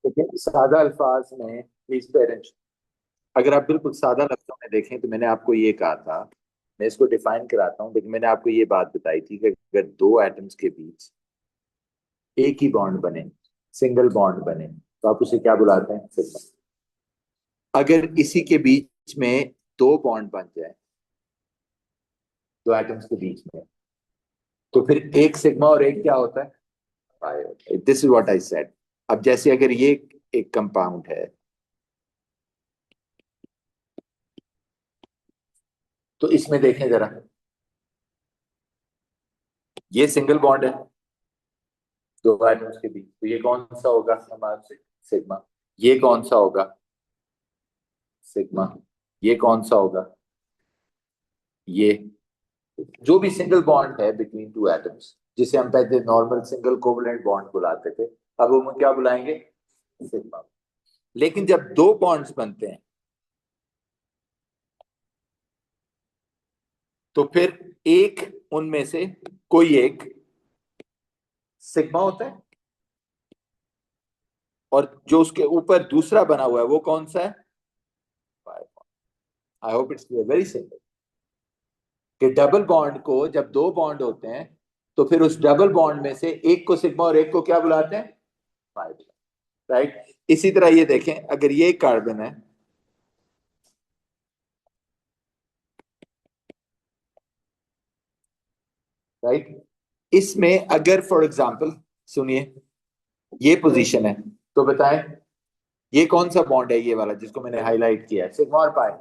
लेकिन सादा अल्फाज में प्लीज पेरेंट्स, अगर आप बिल्कुल सादा लफ्जों में देखें तो मैंने आपको ये कहा था, मैं इसको डिफाइन कराता हूँ, लेकिन मैंने आपको ये बात बताई थी कि अगर दो एटम्स के बीच एक ही बॉन्ड बने, सिंगल बॉन्ड बने, तो आप उसे क्या बुलाते हैं? सिग्मा। अगर इसी के बीच में दो बॉन्ड बन जाए, दो एटम्स के बीच में, तो फिर एक सिग्मा और एक क्या होता है? पाई होता है। This is what I said. अब जैसे अगर ये एक कंपाउंड है, तो इसमें देखें जरा, ये सिंगल बॉन्ड है दो एटम्स के बीच, तो ये कौन सा होगा हमारा? सिग्मा। ये कौन सा होगा? सिग्मा। ये कौन सा होगा? ये। जो भी सिंगल बॉन्ड है बिटवीन टू एटम्स, जिसे हम पहले नॉर्मल सिंगल कोवलेंट बॉन्ड बुलाते थे, अब हम क्या बुलाएंगे? सिग्मा। लेकिन जब दो बॉन्ड्स बनते हैं, तो फिर एक उनमें से कोई एक सिग्मा होता है, और जो उसके ऊपर दूसरा बना हुआ है वो कौन सा है? Pi. I hope it's very simple कि डबल बॉन्ड को जब दो बॉन्ड होते हैं, तो फिर उस डबल बॉन्ड में से एक को सिग्मा और एक को क्या बुलाते हैं? पाई। राइट। इसी तरह ये देखें, अगर ये कार्बन है, राइट, इसमें अगर फॉर एग्जांपल, सुनिए, ये पोजीशन है, तो बताएं ये कौन सा बॉन्ड है? ये वाला जिसको मैंने हाईलाइट किया है, सिग्मा और पाई।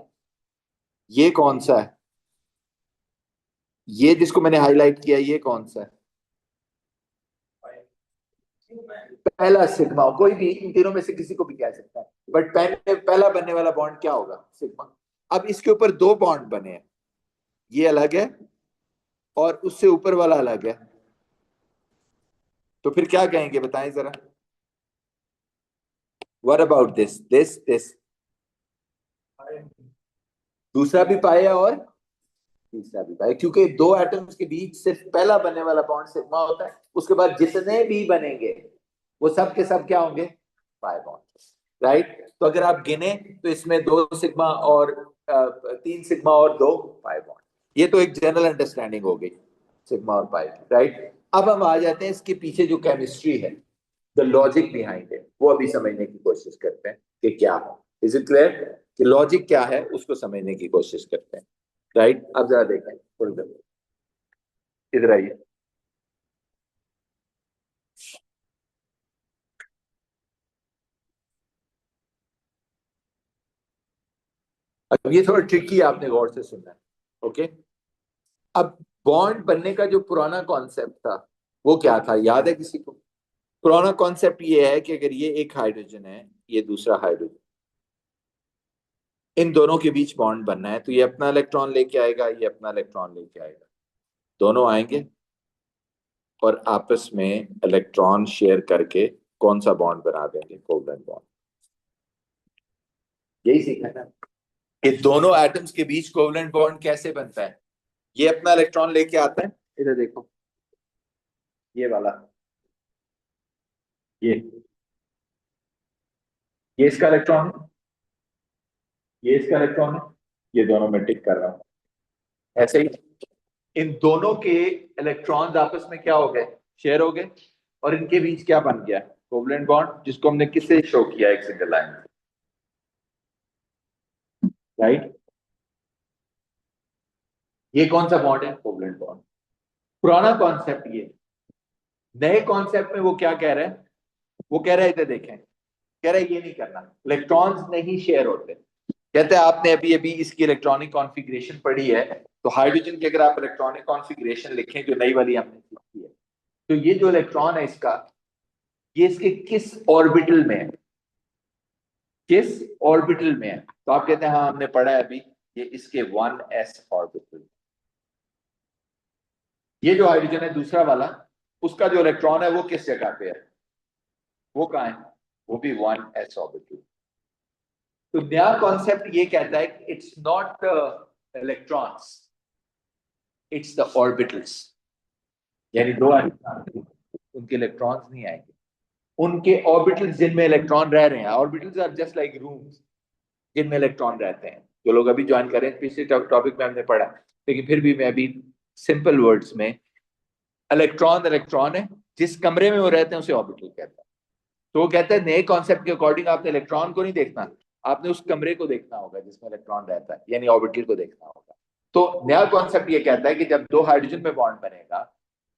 ये कौन सा है? ये जिसको मैंने हाईलाइट किया है, ये कौन सा है? पहला सिग्मा। कोई भी इन तीनों में से किसी को भी कह सकता है, बट पहले पहला बनने वाला बॉन्ड क्या होगा? सिग्मा। अब इसके ऊपर दो बॉन्ड बने हैं, ये अलग है और उससे ऊपर वाला अलग है, तो फिर क्या कहेंगे बताएं जरा? What about this? दूसरा भी पाया और तीसरा भी पाया, क्योंकि दो एटम्स के बीच सिर्फ पहला बनने वाला बॉन्ड सिग्मा होता है, उसके बाद जितने भी बनेंगे वो सब के सब क्या होंगे? Pi bond. राइट। तो अगर आप गिने तो इसमें दो सिग्मा और तीन सिग्मा और दो पाई बॉन्ड। ये तो एक जनरल अंडरस्टैंडिंग हो गई सिग्मा और पाई। राइट। अब हम आ जाते हैं इसके पीछे जो केमिस्ट्री है, द लॉजिक बिहाइंड इट, वो अभी समझने की कोशिश करते हैं कि क्या है। इज इट क्लियर कि लॉजिक क्या है, उसको समझने की कोशिश करते हैं। राइट। अब जरा देखें थोड़ी देर, इधर आइए। अब ये थोड़ा ट्रिकी, आपने गौर से सुनना है। ओके। अब बॉन्ड बनने का जो पुराना कॉन्सेप्ट था, वो क्या था, याद है किसी को? पुराना कॉन्सेप्ट ये है कि अगर ये एक हाइड्रोजन है, ये दूसरा हाइड्रोजन, इन दोनों के बीच बॉन्ड बनना है, तो ये अपना इलेक्ट्रॉन लेके आएगा, ये अपना इलेक्ट्रॉन लेके आएगा, दोनों आएंगे और आपस में इलेक्ट्रॉन शेयर करके कौन सा बॉन्ड बना देंगे? Covalent bond. यही सीखा है ना कि दोनों एटम्स के बीच कोवलेंट बॉन्ड कैसे बनता है। ये अपना इलेक्ट्रॉन लेके आता है, इधर देखो, ये वाला, ये इसका इलेक्ट्रॉन है, ये इसका इलेक्ट्रॉन है, ये दोनों में टिक कर रहा हूं। ऐसे ही इन दोनों के इलेक्ट्रॉन्स आपस में क्या हो गए? शेयर हो गए, और इनके बीच क्या बन गया? कोवलेंट बॉन्ड, जिसको हमने किससे शो किया? एक सिंगल लाइन। राइट। ये कौन सा बॉन्ड है? Covalent bond. पुराना कॉन्सेप्ट ये। नए कॉन्सेप्ट में वो क्या कह रहा है? वो कह रहा है, इधर देखें, कह रहा है ये नहीं करना, इलेक्ट्रॉन्स नहीं शेयर होते। कहते हैं आपने अभी अभी इसकी इलेक्ट्रॉनिक कॉन्फ़िगरेशन पढ़ी है, तो हाइड्रोजन की अगर आप इलेक्ट्रॉनिक कॉन्फ़िगरेशन लिखें जो नई वाली हमने सीखी है, तो ये जो इलेक्ट्रॉन है इसका, ये इसके किस ऑर्बिटल में है? किस ऑर्बिटल में है? तो आप कहते हैं हाँ हमने पढ़ा है अभी, ये इसके 1s ऑर्बिटल। ये जो हाइड्रोजन है दूसरा वाला, उसका जो इलेक्ट्रॉन है वो किस जगह पे है? वो कहाँ है? वो भी 1s ऑर्बिटल। तो नया कॉन्सेप्ट ये कहता है कि it's not electrons, it's the orbitals. यानी दो electrons, उनके इलेक्ट्रॉन्स नहीं आएंगे, उनके ऑर्बिटल्स जिनमें इलेक्ट्रॉन रह रहे हैं, orbitals are just like rooms जिनमें इलेक्ट्रॉन रहते हैं। जो लोग अभी ज्वाइन करें, पिछले टॉपिक में हमने पढ़ा, लेकिन फिर भी मैं अभी सिंपल वर्ड्स में, इलेक्ट्रॉन इलेक्ट्रॉन है, जिस कमरे में वो रहते हैं उसे ऑर्बिटल कहते हैं। तो वो कहते हैं नए कॉन्सेप्ट के अकॉर्डिंग आपने इलेक्ट्रॉन को नहीं देखना, आपने उस कमरे को देखना होगा जिसमें इलेक्ट्रॉन रहता है, यानी ऑर्बिटल को देखना होगा। तो नया कॉन्सेप्ट ये कहता है कि जब दो हाइड्रोजन में बॉन्ड बनेगा,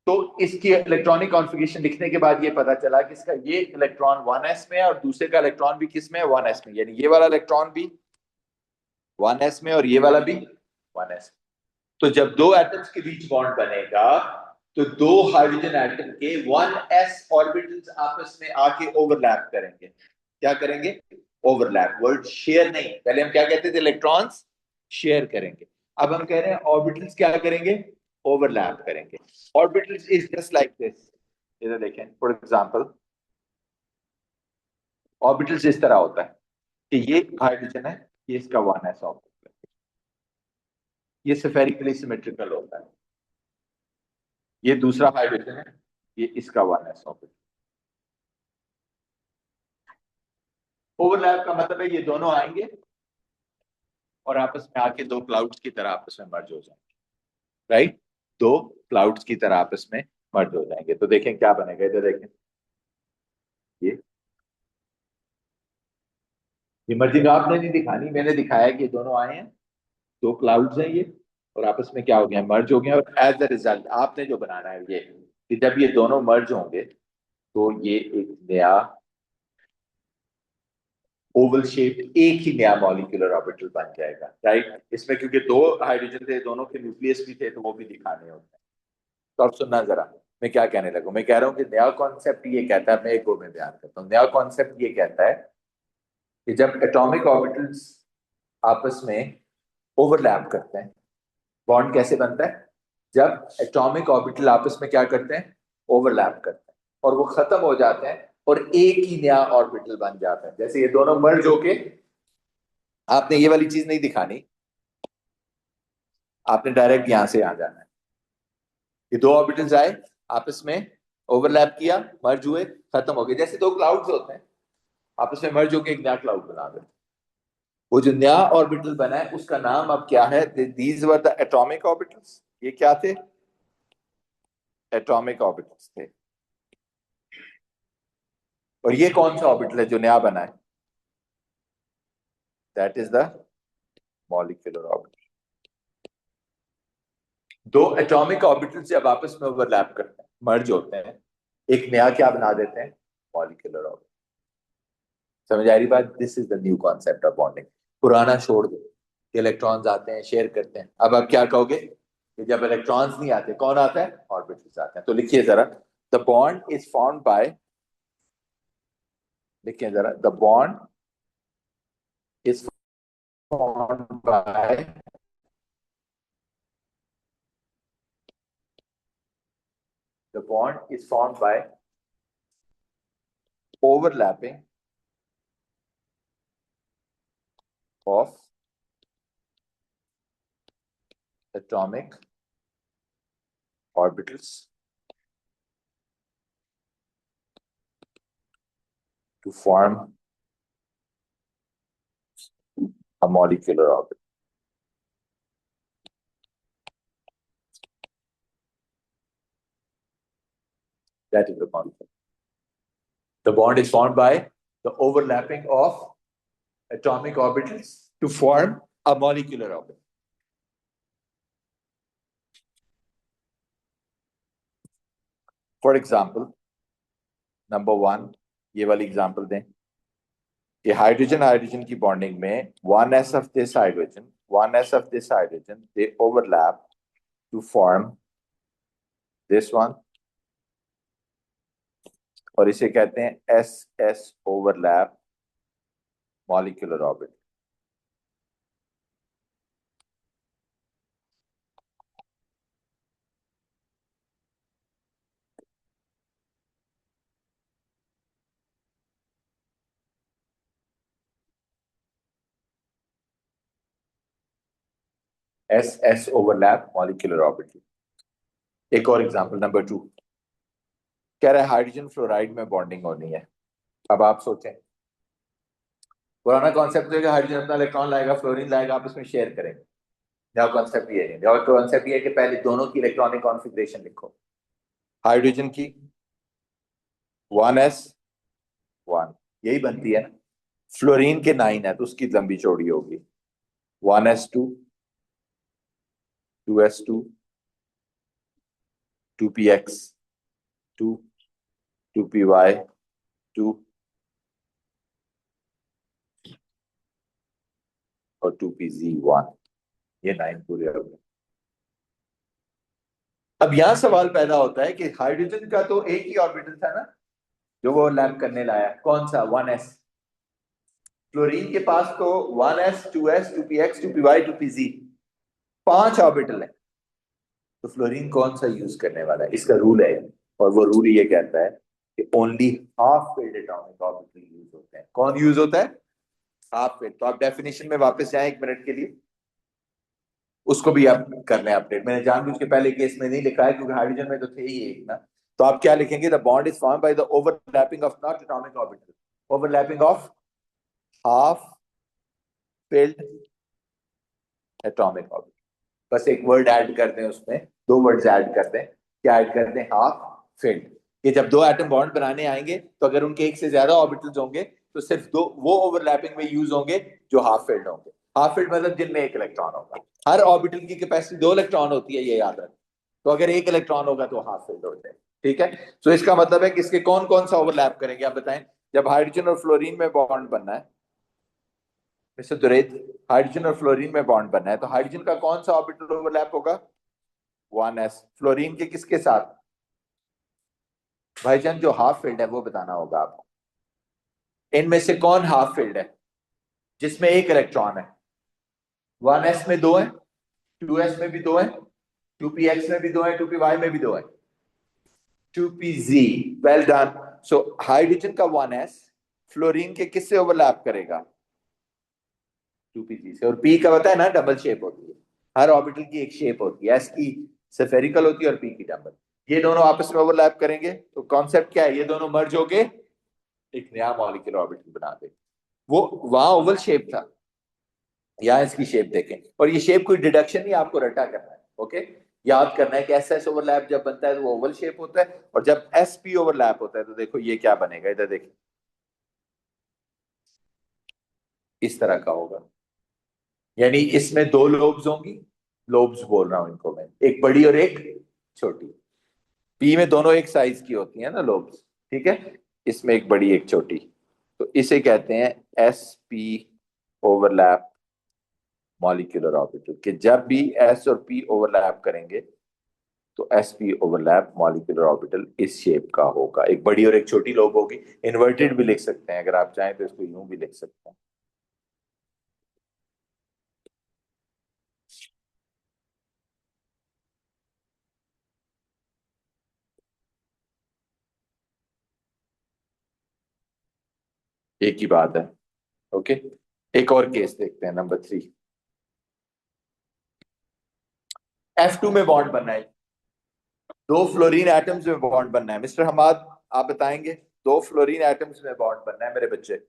तो इसकी इलेक्ट्रॉनिक कॉन्फ़िगरेशन लिखने के बाद ये पता चला कि इसका ये इलेक्ट्रॉन 1s में है और दूसरे का इलेक्ट्रॉन भी किस में है, 1s में, यानी ये वाला इलेक्ट्रॉन भी 1s में और ये वाला भी 1s। तो जब दो एटम्स के बीच बॉन्ड बनेगा, तो दो हाइड्रोजन एटम के 1s ऑर्बिटल्स आपस में आके ओवरलैप करेंगे। क्या करेंगे? ओवरलैप। वर्ड शेयर नहीं, पहले हम क्या कहते थे? इलेक्ट्रॉन्स शेयर करेंगे। अब हम कह रहे हैं ऑर्बिटल्स क्या करेंगे? ओवरलैप करेंगे। Orbitals is just like this. इधर देखें, फॉर एग्जांपल, ऑर्बिटल्स इस तरह होता है कि ये हाइड्रोजन है, ये इसका 1s ऑर्बिटल है, ये स्फेरिकली सिमेट्रिकल होता है। ये दूसरा हाइड्रोजन है, ये इसका 1s ऑर्बिटल। ओवरलैप का मतलब है ये दोनों आएंगे और आपस में आके दो क्लाउड्स की तरह आपस में मर्ज हो जाएंगे। राइट? दो क्लाउड्स की तरह आपस में मर्ज हो जाएंगे। तो देखें क्या बनेगा, इधर देखें, ये मर्जिंग आपने नहीं दिखानी, मैंने दिखाया कि ये दोनों आए हैं, दो क्लाउड्स हैं ये, और आपस में क्या हो गया? मर्ज हो गया। और एज अ रिजल्ट आपने जो बनाना है ये, कि जब ये दोनों मर्ज होंगे तो ये एक नया ओवल शेप, एक ही नया मॉलिक्यूलर ऑर्बिटल बन जाएगा। राइट? इसमें क्योंकि दो हाइड्रोजन थे, दोनों के न्यूक्लियस भी थे, तो वो भी दिखाने होते हैं। तो अब सुनना जरा, मैं क्या कहने लगा। मैं कह रहा हूँ कि नया कॉन्सेप्ट ये कहता है, मैं एक गो में बयान करता हूँ। नया कॉन्सेप्ट ये कहता है कि जब एटॉमिक ऑर्बिटल्स आपस में ओवरलैप करते हैं, बॉन्ड कैसे बनता है? जब एटॉमिक ऑर्बिटल आपस में क्या करते हैं? ओवरलैप करते हैं, और वो खत्म हो जाते हैं और एक ही नया ऑर्बिटल बन जाता है। जैसे ये दोनों मर्ज होके, आपने ये वाली चीज नहीं दिखानी, आपने डायरेक्ट यहां से यहां जाना है। ये दो ऑर्बिटल्स आए, आपस में ओवरलैप किया, मर्ज हुए, खत्म हो गए। जैसे दो क्लाउड्स होते हैं, आपस में मर्ज होके एक नया क्लाउड बना देते हैं। वो जो नया ऑर्बिटल बना है उसका नाम अब क्या है? These were the atomic orbitals. ये क्या थे? एटॉमिक ऑर्बिटल्स थे। और ये कौन सा ऑर्बिटल है जो नया बना है? That is the molecular orbital. दो एटॉमिक ऑर्बिटल जब आपस में ओवरलैप करते हैं, मर्ज होते हैं, एक नया क्या बना देते हैं? Molecular orbital. समझ आ रही बात? This is the new concept of bonding. पुराना छोड़ दो, इलेक्ट्रॉन्स आते हैं, शेयर करते हैं। अब आप क्या कहोगे कि जब इलेक्ट्रॉन्स नहीं आते, कौन आता है? ऑर्बिटल्स आते हैं। तो लिखिए जरा, the bond is formed bye, लिखिए जरा, the bond is formed bye, the bond is formed bye overlapping of atomic orbitals to form a molecular orbital. That is the concept. The bond is formed by the overlapping of atomic orbitals to form a molecular orbital. For example, number one, ये वाली example दें कि hydrogen hydrogen की bonding में 1s of this hydrogen, 1s of this hydrogen, they overlap to form this one, और इसे कहते हैं SS overlap molecular orbital. SS overlap molecular orbital. एक और एग्जांपल, नंबर टू, कह रहा है हाइड्रोजन फ्लोराइड में बॉन्डिंग होनी है। अब आप सोचें, पुराना कॉन्सेप्ट है कि हाइड्रोजन अपना इलेक्ट्रॉन लाएगा, फ्लोरीन लाएगा, आप इसमें शेयर करेंगे। नया कॉन्सेप्ट ये है, नया कॉन्सेप्ट ये है कि पहले दोनों की इलेक्ट्रॉनिक कॉन्फ़िगरेशन लिखो। हाइड्रोजन की 1s1 यही बनती है ना। फ्लोरीन के 9 है तो उसकी लंबी चौड़ी होगी 1s2 2s2 2px2 2py2 और 2pz1। ये 9 पूरे हो गए। अब यहां सवाल पैदा होता है कि हाइड्रोजन का तो एक ही ऑर्बिटल था ना जो वो लैप करने लाया, कौन सा? 1s। फ्लोरीन के पास तो 1s 2s 2px 2py 2pz 5 orbital है। तो फ्लोरीन कौन सा यूज करने वाला है? इसका रूल है, और वो रूल ये कहता है कि only half filled atomic orbital use होते हैं। कौन यूज होता है? Half filled. तो आप डेफिनेशन में वापस जाएं 1 मिनट के लिए, उसको भी आप कर लें अपडेट। मैंने जानबूझ के पहले केस में नहीं लिखा है क्योंकि हाइड्रोजन में तो थे ही एक ना। तो आप क्या लिखेंगे? The bond is form by the overlapping of not atomic orbital, overlapping of half filled atomic orbital. बस एक वर्ड ऐड कर दें उसमें, 2 वर्ड्स ऐड कर दें। क्या ऐड कर दें? Half filled. कि जब दो एटम बॉन्ड बनाने आएंगे तो अगर उनके एक से ज्यादा ऑर्बिटल्स होंगे तो सिर्फ दो वो ओवरलैपिंग में यूज होंगे जो हाफ फिल्ड होंगे। हाफ फिल्ड मतलब जिनमें एक इलेक्ट्रॉन होगा। हर ऑर्बिटल की कैपेसिटी 2 इलेक्ट्रॉन होती है, ये याद रखें। तो अगर एक इलेक्ट्रॉन होगा तो हाफ फिल्ड हो जाए। ठीक है। तो इसका मतलब है कि इसके कौन कौन सा ओवरलैप करेंगे आप बताएं। जब हाइड्रोजन और फ्लोरीन में बॉन्ड बनना है मिस्टर दुरैद, हाइड्रोजन और फ्लोरीन में बॉन्ड बनना है तो हाइड्रोजन का कौन सा ऑर्बिटल ओवरलैप होगा? 1s। फ्लोरीन के किसके साथ? भाईजान जो हाफ फील्ड है वो बताना होगा आपको। इनमें से कौन हाफ फील्ड है जिसमें एक इलेक्ट्रॉन है? 1s में 2 है, 2s में भी 2 है, 2px में भी 2 है, 2py में भी 2 है, 2pz। Well done. So hydrogen का 1s फ्लोरीन के किससे ओवरलैप करेगा? 2pz से। और p का पता है ना, डबल शेप होती है। हर ऑर्बिटल की एक शेप होती है, s की स्फेरिकल होती है और p की डबल। ये दोनों आपस में ओवरलैप करेंगे तो कॉन्सेप्ट क्या है? ये दोनों मर्ज होके एक नया मॉलिक्यूलर ऑर्बिटल बना दे। वो वहां ओवल शेप था, यहाँ इसकी शेप देखें। और ये शेप कोई डिडक्शन नहीं, आपको रटा करना है। ओके। याद करना है कि एस एस ओवरलैप जब बनता है तो वो ओवल शेप होता है, और जब एस पी ओवरलैप होता है तो देखो ये क्या बनेगा, इधर देखिए इस तरह का होगा। यानी इसमें 2 लोब्स होंगी, लोब्स बोल रहा हूं इनको मैं, एक बड़ी और एक छोटी। पी में दोनों एक साइज की होती है ना लोब्स, ठीक है। इसमें एक बड़ी एक छोटी, तो इसे कहते हैं S P overlap molecular orbital. कि जब भी एस और पी ओवरलैप करेंगे तो S P overlap molecular orbital इस शेप का होगा, एक बड़ी और एक छोटी लोब होगी। इन्वर्टेड भी लिख सकते हैं अगर आप चाहें तो, इसको यूं भी लिख सकते हैं। एक ही बात है। ओके। एक और केस देखते हैं, नंबर 3। F2 में बॉन्ड बनना है, 2 फ्लोरीन एटम्स में बॉन्ड बनना है। मिस्टर हमाद आप बताएंगे, 2 फ्लोरीन एटम्स में बॉन्ड बनना है मेरे बच्चे।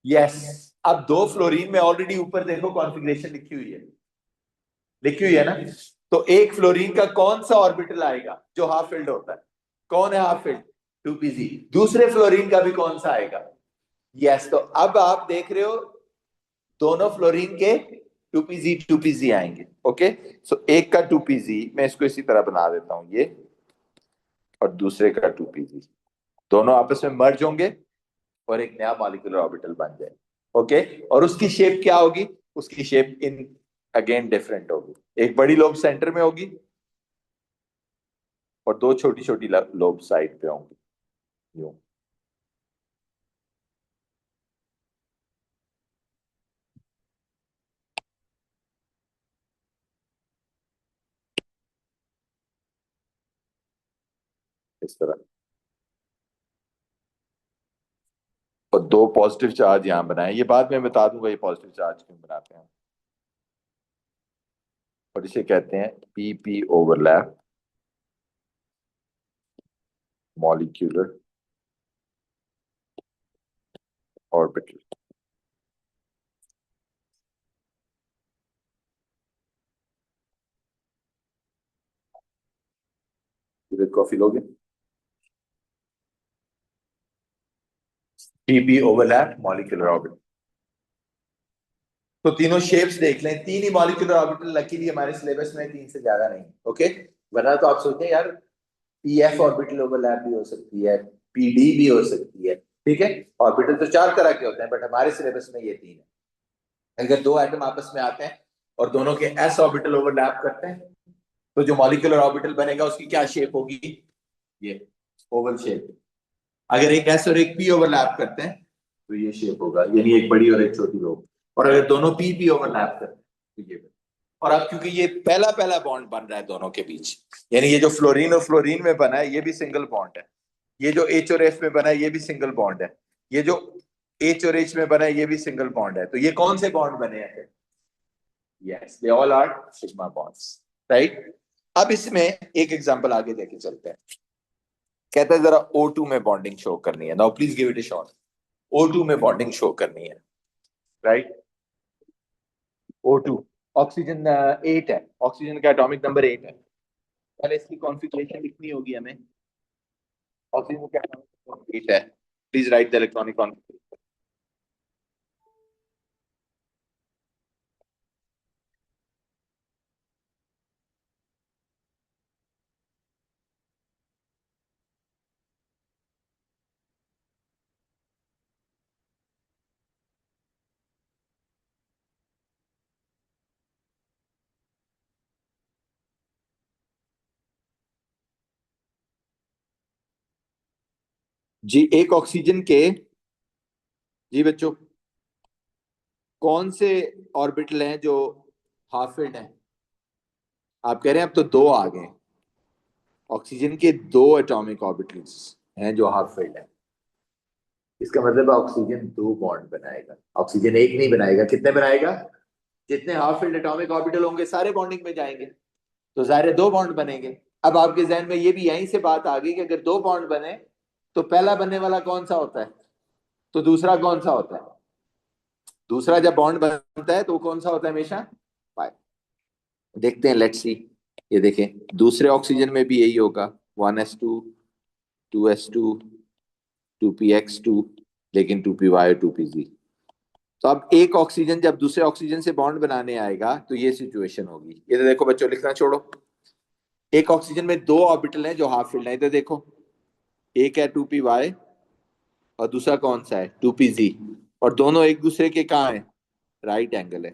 यस। अब 2 फ्लोरीन में ऑलरेडी ऊपर देखो कॉन्फ़िगरेशन लिखी हुई है, लिखी हुई है ना। तो एक फ्लोरीन का कौन सा ऑर्बिटल आएगा जो हाफ फिल्ड होता है? कौन है हाफ फिल्ड? 2pz। दूसरे फ्लोरीन का भी कौन सा आएगा? यस। तो अब आप देख रहे हो दोनों फ्लोरीन के 2pz आएंगे। ओके। सो एक का 2pz, मैं इसको इसी तरह बना देता हूं ये, और दूसरे का 2pz, दोनों आपस में मर्ज होंगे और एक नया मॉलिक्यूलर ऑर्बिटल बन जाए। ओके। और उसकी शेप क्या होगी? उसकी शेप इन अगेन डिफरेंट होगी, एक बड़ी लोब सेंटर में होगी और 2 छोटी छोटी लोब साइड पे होंगी, यूं। इस तरह। और 2 पॉजिटिव चार्ज यहां बनाए, ये बाद में बता दूंगा ये पॉजिटिव चार्ज क्यों बनाते हैं। और इसे कहते हैं P P overlap molecular orbital. Coffee लोगे? PP overlap molecular orbital. तो तीनों शेप्स देख लें, तीन ही मॉलिक्यूलर ऑर्बिटल लकीली हमारे सिलेबस में, तीन से ज्यादा नहीं। ओके, वरना तो आप सोचते हैं यार पीएफ ऑर्बिटल ओवरलैप भी हो सकती है, पीडी भी हो सकती है। ठीक है, ऑर्बिटल तो चार तरह के होते हैं, बट हमारे सिलेबस में ये तीन है। अगर दो एटम आपस में आते हैं और दोनों के एस ऑर्बिटल ओवरलैप करते हैं, तो जो मॉलिक्यूलर ऑर्बिटल बनेगा उसकी क्या शेप होगी? ये ओवल शेप। अगर एक एस और एक पी ओवरलैप करते हैं तो ये शेप होगा, यानी एक बड़ी और एक छोटी रो। और अगर दोनों पी पी ओवरलैप करते हैं तो ये। और अब क्योंकि ये पहला पहला बॉन्ड बन रहा है दोनों के बीच, यानी ये जो फ्लोरीन और फ्लोरीन में बना है ये भी सिंगल बॉन्ड है, ये जो एच और एफ में बना है ये भी सिंगल बॉन्ड है, ये जो एच और एच में बना है ये भी सिंगल बॉन्ड है। तो ये कौन से बॉन्ड बने हैं? Yes, they all are sigma bonds, right. अब इसमें एक एग्जांपल आगे देके चलते हैं। कहता है जरा O2 में बॉन्डिंग शो करनी है। Now please give it a shot. O2 में बॉन्डिंग शो करनी है, राइट। O2 ऑक्सीजन 8 है, ऑक्सीजन का एटॉमिक नंबर 8 है। पहले इसकी कॉन्फ़िगरेशन लिखनी होगी हमें। ऑक्सीजन का एटॉमिक नंबर 8 है। Please write the electronic configuration. जी एक ऑक्सीजन के, जी बच्चों, कौन से ऑर्बिटल हैं जो हाफ फिल्ड हैं? आप कह रहे हैं अब तो दो आ गए। ऑक्सीजन के दो एटॉमिक ऑर्बिटल्स हैं जो हाफ फिल्ड है। इसका मतलब ऑक्सीजन दो बॉन्ड बनाएगा, ऑक्सीजन एक नहीं बनाएगा। कितने बनाएगा? जितने हाफ फिल्ड एटॉमिक ऑर्बिटल होंगे सारे बॉन्डिंग में जाएंगे, तो जाहिर है दो बॉन्ड बनेंगे। अब आपके जहन में ये भी यहीं से बात आ गई कि अगर दो बॉन्ड बने तो पहला बनने वाला कौन सा होता है, तो दूसरा कौन सा होता है? दूसरा जब बॉन्ड बनता है तो वो कौन सा होता है हमेशा? पाई। देखते हैं, लेट्स सी। ये देखें, दूसरे ऑक्सीजन में भी यही होगा, 1s2 2s2 2px2, लेकिन 2py 2pz। तो अब एक ऑक्सीजन जब दूसरे ऑक्सीजन से बॉन्ड बनाने आएगा तो ये सिचुएशन होगी। ये तो देखो बच्चों, लिखना छोड़ो। एक ऑक्सीजन में दो ऑर्बिटल हैं जो हाफ फिल्ड है, इधर देखो। एक है 2py और दूसरा कौन सा है? 2pz। और दोनों एक दूसरे के कहाँ है? राइट एंगल है।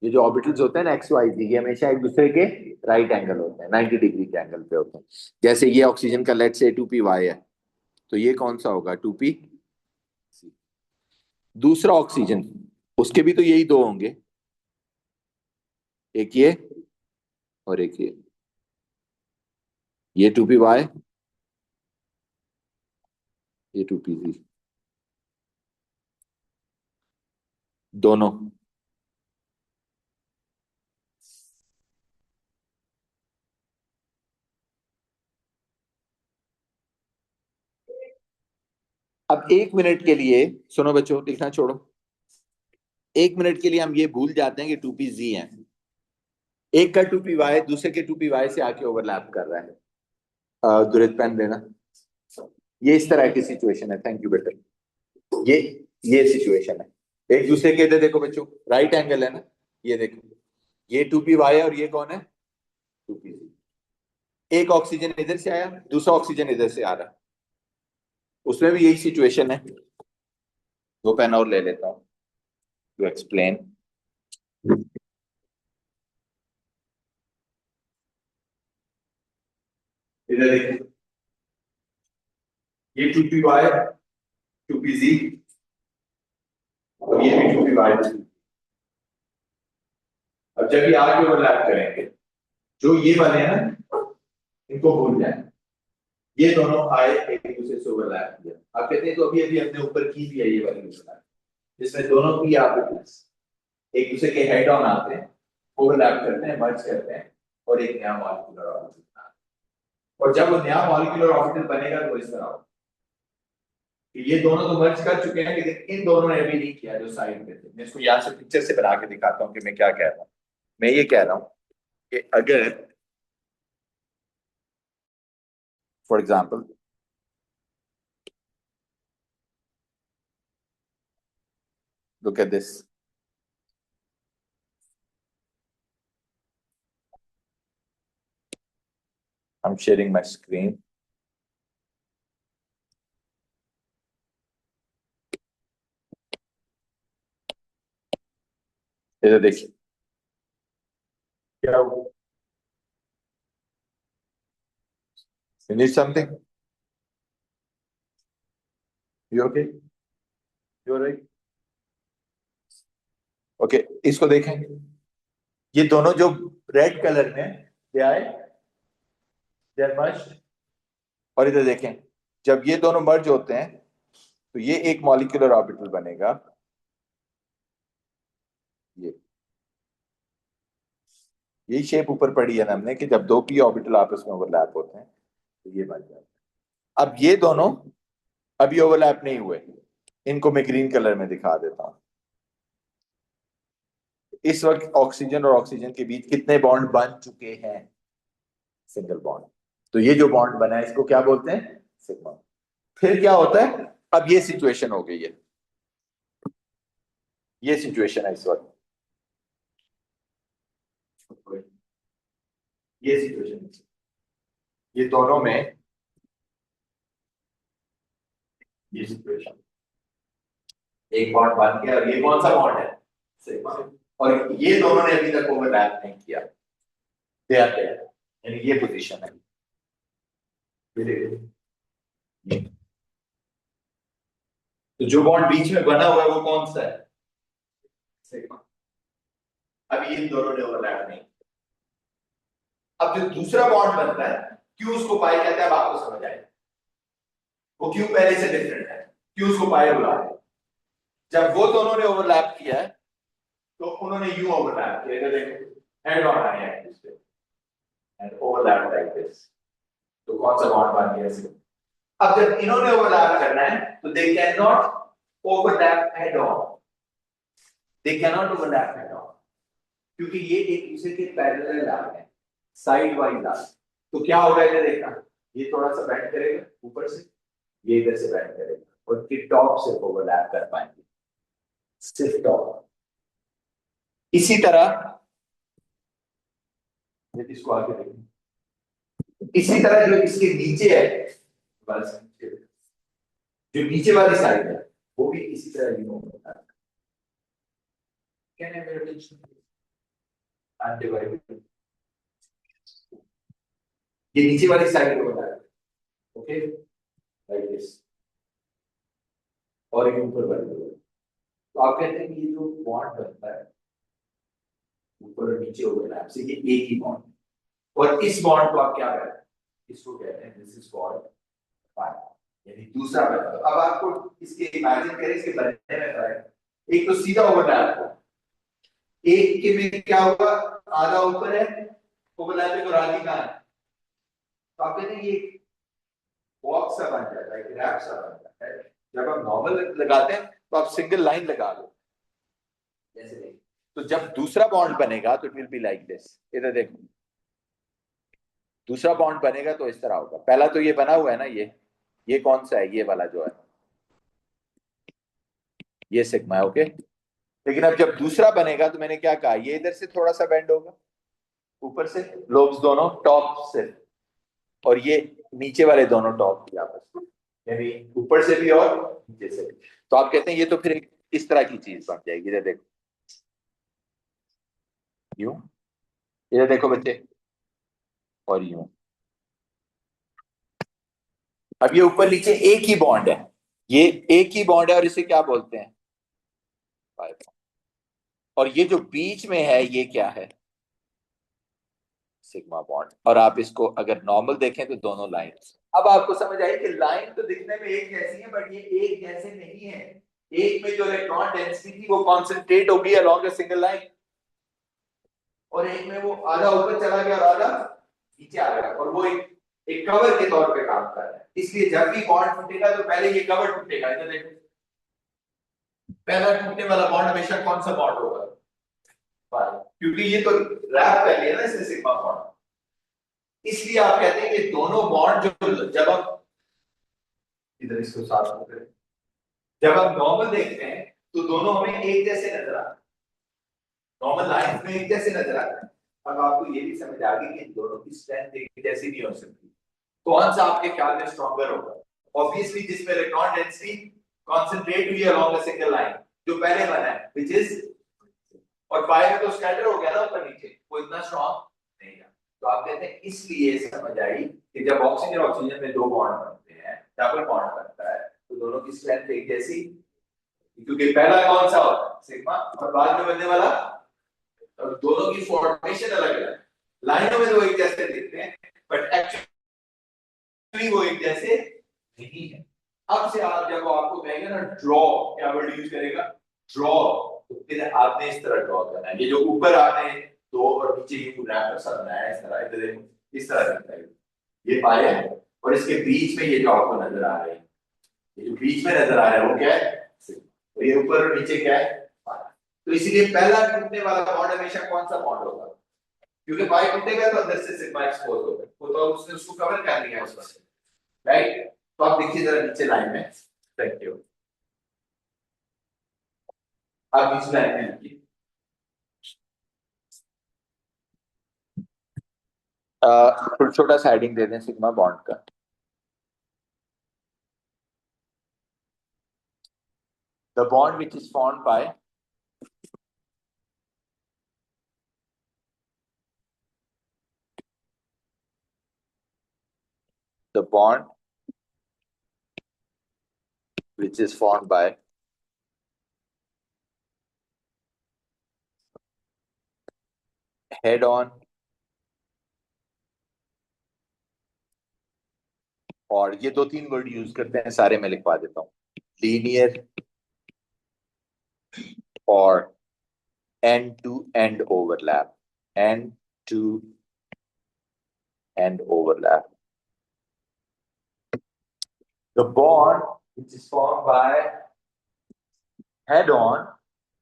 ये जो ऑर्बिटल्स होते हैं ना एक्स वाई जी, ये हमेशा एक दूसरे के राइट एंगल होते हैं, 90 डिग्री के एंगल पे होते हैं। जैसे ये ऑक्सीजन का लेट से 2py है, तो ये कौन सा होगा? 2p। दूसरा ऑक्सीजन, उसके भी तो यही दो होंगे, एक और एक ये 2py, ये 2pz, दोनों। अब एक मिनट के लिए सुनो बच्चों, लिखना छोड़ो। एक मिनट के लिए हम ये भूल जाते हैं कि 2pz है। एक का 2py दूसरे के 2py से आके ओवरलैप कर रहा है। दुरित पेन देना। ये इस तरह की सिचुएशन है। थैंक यू बेटा। ये ये सिचुएशन है, एक दूसरे के, इधर देखो बच्चों, राइट एंगल है ना। ये देखो, ये 2py है और ये कौन है? 2pz। एक ऑक्सीजन इधर से आया, दूसरा ऑक्सीजन इधर से आ रहा है, उसमें भी यही सिचुएशन है। दो पेन और ले लेता हूँ टू एक्सप्लेन। इधर देखिए, ये 2py 2pz और ये भी 2py। अब जब ये आगे ओवरलैप करेंगे, जो ये बने हैं ना, इनको भूल जाए। ये दोनों आए, एक दूसरे से ओवरलैप किया। आप कहते हैं तो अभी अभी अपने ऊपर की भी है ये वाली ओवरलैप, जिसमें दोनों पी ऑर्बिटल्स एक दूसरे के हेड ऑन आते हैं, ओवरलैप करते हैं, मर्ज करते हैं और एक नया मॉलिक्यूलर ऑर्बिटल बनाते और जब वो नया मॉलिक्यूलर ऑर्बिटल बनेगा तो इस तरह होगा कि ये दोनों तो मर्ज कर चुके हैं, लेकिन इन दोनों ने अभी नहीं किया जो साइड पे थे। मैं इसको यहाँ से पिक्चर से बना के दिखाता हूँ कि मैं क्या कह रहा हूँ। मैं ये कह रहा हूँ कि अगर for example look at this, I'm sharing my screen. इधर देखिए क्या हुआ, you need something, you okay, you alright, okay इसको देखें, ये दोनों जो रेड कलर में दे आए, दे आर मर्ज्ड। और इधर देखें, जब ये दोनों मर्ज होते हैं तो ये एक मॉलिक्यूलर ऑर्बिटल बनेगा, ये यही शेप ऊपर पड़ी है ना हमने कि जब दो पी ऑर्बिटल आपस में ओवरलैप होते हैं तो ये बन जाता है। अब ये दोनों अभी ओवरलैप नहीं हुए, इनको मैं ग्रीन कलर में दिखा देता हूं। इस वक्त ऑक्सीजन और ऑक्सीजन के बीच कितने बॉन्ड बन चुके हैं, सिंगल बॉन्ड। तो ये जो बॉन्ड बना है इसको क्या बोलते हैं, सिग्मा। फिर क्या होता है, अब ये सिचुएशन हो गई है, ये सिचुएशन है इस वक्त, ये सिचुएशन, ये दोनों में ये सिचुएशन, एक बॉन्ड बन गया और ये कौन सा बॉन्ड है, सिग्मा। और ये दोनों ने अभी तक ओवरलैप नहीं किया, दे आते हैं, यानी ये पोजीशन है। ये तो जो बॉन्ड बीच में बना हुआ है वो कौन सा है, सिग्मा। अभी इन दोनों ने ओवरलैप नहीं। अब जो दूसरा बॉन्ड बनता है, क्यों उसको पाई कहते हैं, अब आपको समझ आएगा वो क्यों पहले से डिफरेंट है, क्यों उसको पाई बुला रहे हैं। जब वो दोनों ने ओवरलैप किया है तो उन्होंने यूं ओवरलैप किया, इधर देखो हेड ऑन आए हैं इस पे एंड ओवरलैप लाइक दिस, तो कौन सा बॉन्ड बन गया इससे। अब जब इन्होंने ओवरलैप करना है तो they can not overlap head on, they can not overlap head on, क्योंकि ये एक दूसरे के पैरेलल आ रहे हैं, साइड वाइज आ। तो क्या होगा इधर देखना, ये थोड़ा सा बेंड करेगा ऊपर से, ये इधर से बेंड करेगा और फिर टॉप से ओवरलैप कर पाएंगे, सिर्फ टॉप। इसी तरह इसको आगे देखें, इसी तरह जो इसके नीचे है, बस जो नीचे वाली साइड है वो भी इसी तरह ही होगा। Can I have your attention? Undivided. ये नीचे वाली साइड को बता रहे, ओके लाइक दिस, और ये ऊपर वाली। तो आप कहते हैं कि ये जो बॉन्ड बनता है ऊपर और नीचे ओवरलैप से, ये एक ही बॉन्ड, और इस बॉन्ड को आप क्या कहते हैं, इसको कहते हैं दिस इज कॉल्ड पाई, यानी दूसरा मेथड। अब आपको इसके इमेजिन करें इसके बनने में फर्क, एक तो सीधा ओवरलैप हो, एक के में क्या होगा, आधा ऊपर है ओवरलैपिंग और आधी कहां है, तो आप कहते हैं ये बॉक्स सा बन जाता है, रैप सा बन जाता है। जब आप नॉर्मल लगाते हैं तो आप सिंगल लाइन लगा दो जैसे नहीं, तो जब दूसरा बॉन्ड बनेगा तो it will be like this. इधर देखो दूसरा बॉन्ड बनेगा तो इस तरह होगा। पहला तो ये बना हुआ है ना, ये कौन सा है, ये वाला जो है ये सिग्मा है, ओके। लेकिन अब जब दूसरा बनेगा तो मैंने क्या कहा, ये इधर से थोड़ा सा बेंड होगा ऊपर से, लोब्स दोनों टॉप से, और ये नीचे वाले दोनों टॉप की आपस में, यानी ऊपर से भी और नीचे से भी। तो आप कहते हैं ये तो फिर एक इस तरह की चीज बन जाएगी। इधर देखो, यूं, इधर देखो बच्चे, और यूं। अब ये ऊपर नीचे एक ही बॉन्ड है, ये एक ही बॉन्ड है और इसे क्या बोलते हैं, पाई बॉन्ड। और ये जो बीच में है ये क्या है, सिग्मा बॉन्ड। और आप इसको अगर नॉर्मल देखें तो दोनों लाइन, अब आपको समझ आई कि लाइन तो दिखने में एक जैसी है बट ये एक जैसे नहीं है। एक में जो इलेक्ट्रॉन डेंसिटी थी वो कॉन्सेंट्रेट होगी अलोंग अ सिंगल लाइन, और एक में वो आधा ऊपर चला गया और आधा नीचे आ गया, और वो एक एक कवर के तौर पे काम कर रहा है। इसलिए जब भी बॉन्ड टूटेगा तो पहले ये कवर टूटेगा। इधर देखो, पहला टूटने वाला बॉन्ड हमेशा कौन सा बॉन्ड होगा? पाई, क्योंकि ये तो रैप कर लिया ना इसने सिग्मा बॉन्ड। इसलिए आप कहते हैं कि दोनों बॉन्ड जो जब हम इधर इसको साफ करें, जब हम नॉर्मल देखते हैं तो दोनों हमें एक जैसे नजर आते हैं, नॉर्मल लाइंस में एक जैसे नजर आते हैं। अब आपको ये भी समझ आ गई कि दोनों की स्ट्रेंथ एक जैसी नहीं हो सकती। कौन सा आपके ख्याल में स्ट्रॉन्गर होगा? ऑब्वियसली जिसमें इलेक्ट्रॉन डेंसिटी कॉन्सेंट्रेट हुई है अलोंग अ सिंगल लाइन, जो पहले बना है, व्हिच इज, और पाई में तो स्कैटर हो गया ना ऊपर नीचे, वो इतना स्ट्रॉन्ग नहीं है। तो आप कहते हैं इसलिए समझ आई कि जब ऑक्सीजन और ऑक्सीजन में दो बॉन्ड बनते हैं, डबल बॉन्ड बनता है, तो दोनों की स्ट्रेंथ एक जैसी, क्योंकि पहला कौन सा होता है? सिग्मा, और बाद में बनने वाला, और दोनों की फॉर्मेशन अलग अलग, लाइनों में तो एक जैसे दिखते हैं बट एक्चुअली वो एक जैसे नहीं है। अब से आप जब आपको कहेंगे ना ड्रॉ, क्या वर्ड यूज करेगा? ड्रॉ। तो फिर आपने इस तरह ड्रॉ करना है। ये जो ऊपर आपने दो और नीचे ये रैपर सा बनाया है इस तरह, इधर देखो, इस तरह दिखता है। ये पाया है और इसके बीच में ये जो आपको नजर आ रहे हैं, ये जो बीच में नजर आ रहा है वो क्या है? तो ये ऊपर और नीचे क्या है? पाया। तो इसीलिए पहला टूटने वाला बॉन्ड हमेशा कौन सा बॉन्ड होगा? क्योंकि पाई टूटेगा तो अंदर से सिग्मा एक्सपोज होगा, वो तो उसने उसको कवर कर लिया है उस पर, राइट? तो आप देखिए जरा नीचे लाइन में, थैंक यू, आप नीचे लाइन में लिखिए, छोटा सा हेडिंग दे दें सिग्मा बॉन्ड का। The bond which is formed by the bond which is formed by head on और ये दो तीन वर्ड यूज करते हैं, सारे मैं लिखवा देता हूँ, लीनियर और end to end overlap, end to end overlap. The bond which is formed by head on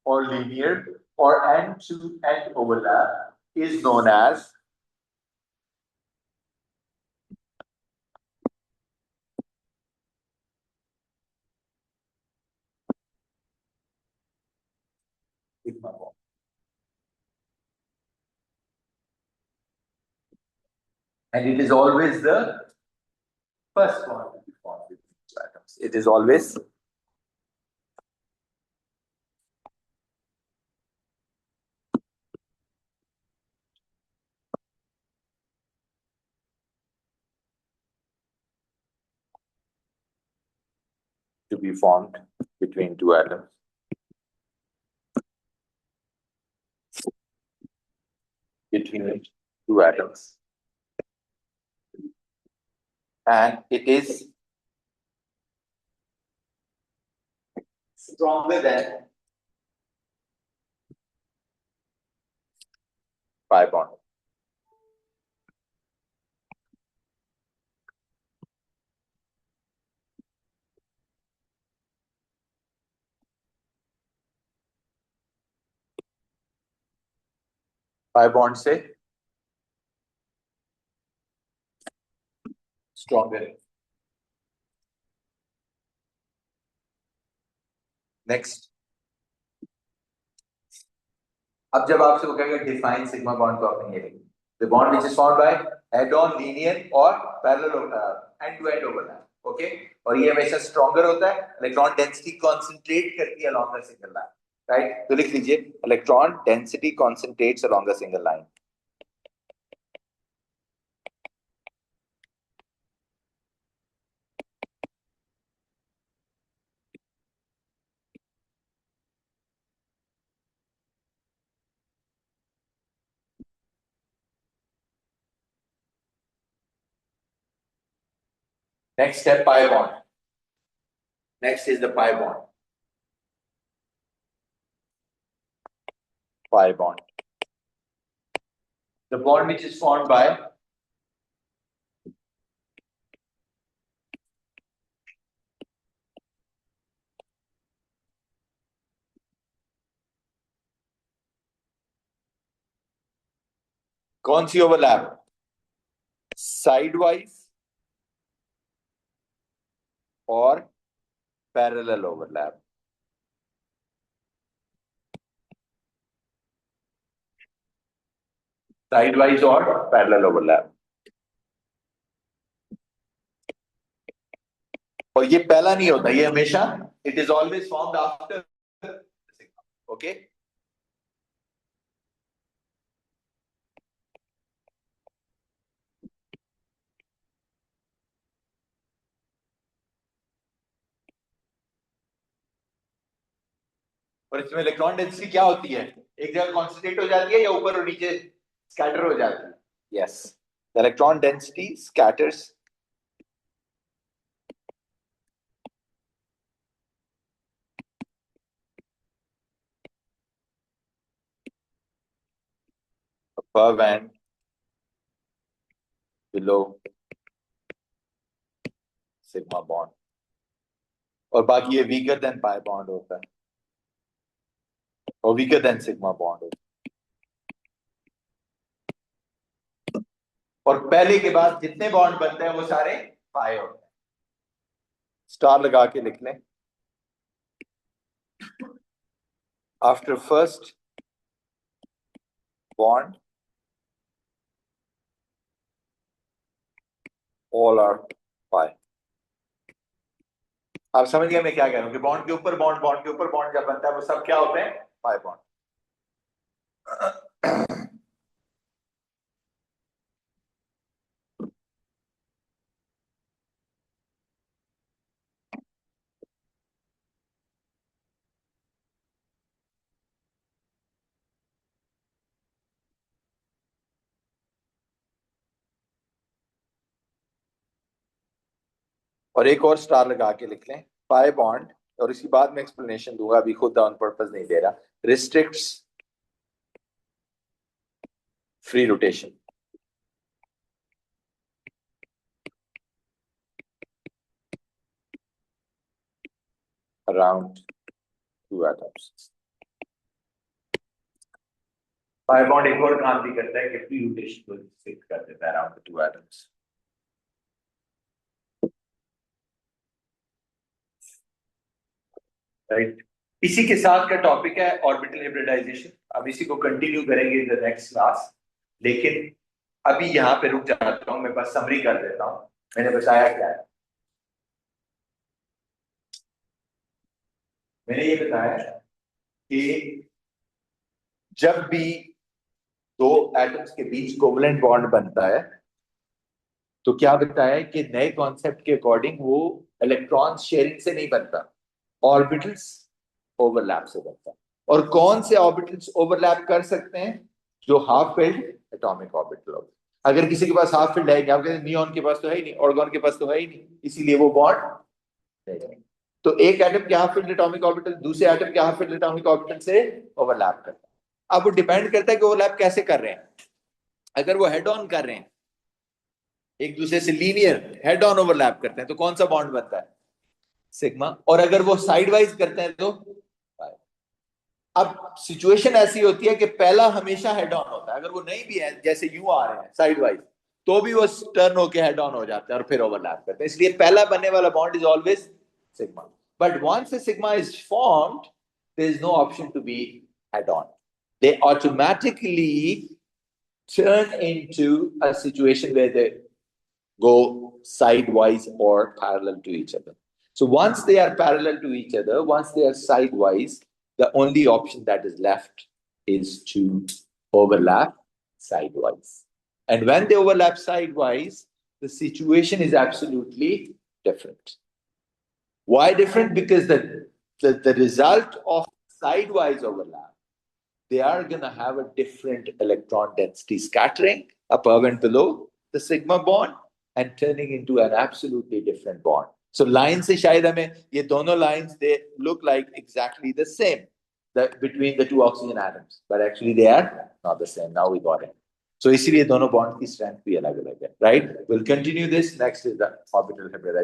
or linear or end to end overlap is known as sigma bond. And it is always the first bond to be formed between two atoms. It is always to be formed between two atoms. Between two atoms. And it is stronger than pi bond. Pi bond से stronger. Next. अब जब आपसे वो कहेगा define sigma bond, तो आपने ये लिखा, the bond which is formed by head on linear और parallel end to end overlap, okay, और ये हमेशा स्ट्रॉन्गर होता है, इलेक्ट्रॉन डेंसिटी कंसंट्रेट करती है along the single line, right? तो लिख लीजिए electron density concentrates along the single line. Next step, pi bond. Next is the pi bond. Pi bond. The bond which is formed by कौन सी overlap? Side wise और parallel overlap. Side wise और parallel overlap. और ये पहला नहीं होता, ये हमेशा it is always formed after. Okay, और इसमें इलेक्ट्रॉन डेंसिटी क्या होती है? एक जगह कॉन्सेंट्रेट हो जाती है या ऊपर और नीचे स्कैटर हो जाती है? Yes, the electron density scatters above and below sigma bond, और बाकी ये वीकर देन पाई बॉन्ड होता है, और वीकर देन सिग्मा बॉन्ड होता है, और पहले के बाद जितने बॉन्ड बनते हैं वो सारे पाई होते हैं। स्टार लगा के लिख लें। After first bond all are pi. आप समझ गए मैं क्या कह रहा हूं कि बॉन्ड के ऊपर बॉन्ड, बॉन्ड के ऊपर बॉन्ड जब बनता है वो सब क्या होते हैं? Pi bond. और एक और स्टार लगा के लिख लें, पाई बॉन्ड, और इसकी बाद में एक्सप्लेनेशन दूंगा, अभी खुद ऑन पर्पस नहीं दे रहा, restricts free rotation around two atoms. Pi bond एक और काम भी करता है कि फ्री रोटेशन को रिस्ट्रिक्ट कर देता है अराउंड टू एटम्स। राइट, इसी के साथ का टॉपिक है ऑर्बिटल हिब्रिडाइजेशन। अब इसी को कंटिन्यू करेंगे इन द नेक्स्ट क्लास, लेकिन अभी यहाँ पे रुक जाता हूँ, मैं बस समरी कर देता हूँ मैंने बताया क्या है। मैंने ये बताया कि जब भी दो एटम्स के बीच कोवलेंट बॉन्ड बनता है तो क्या बताया है कि नए कॉन्सेप्ट के अकॉर्डिंग वो इलेक्ट्रॉन शेयरिंग से नहीं बनता, ऑर्बिटल्स ओवरलैप से बनता है। और कौन से ऑर्बिटल्स ओवरलैप कर सकते हैं? जो हाफ फिल्ड एटॉमिक ऑर्बिटल हो। अगर किसी के पास हाफ फिल्ड है, आप कहते हैं नियॉन के पास तो है ही नहीं, ऑर्गन के पास तो है ही नहीं, इसीलिए वो बॉन्ड नहीं। तो एक एटम के हाफ फिल्ड एटॉमिक ऑर्बिटल दूसरे एटम के हाफ फिल्ड एटॉमिक ऑर्बिटल से ओवरलैप करता है। अब वो डिपेंड करता है कि ओवरलैप कैसे कर रहे हैं। अगर वो हेड ऑन कर रहे हैं, एक दूसरे से लीनियर हेड ऑन ओवरलैप करते हैं, तो कौन सा बॉन्ड बनता है? सिग्मा। और अगर वो साइड वाइज करते हैं तो पाई। अब सिचुएशन ऐसी होती है कि पहला हमेशा हेड ऑन होता है, अगर वो नहीं भी है, जैसे यूं आ रहे हैं साइड वाइज, तो भी वो टर्न होके हेड ऑन हो जाते हैं और फिर ओवरलैप करते हैं। इसलिए पहला बनने वाला bond is always sigma. But once a sigma is formed, there is no option to be head on. They automatically turn into a situation where they go sidewise or parallel to each other. So once they are parallel to each other, once they are sidewise, the only option that is left is to overlap sidewise. And when they overlap sidewise, the situation is absolutely different. Why different? Because the result of sidewise overlap, they are going to have a different electron density scattering above and below the sigma bond and turning into an absolutely different bond. So lines se shayad hame ye dono lines, they look like exactly the same between the two oxygen atoms, but actually they are not the same. Now we got it. So isliye dono bond ki strength bhi alag alag hai, right? We'll continue this. Next is the orbital hybridization.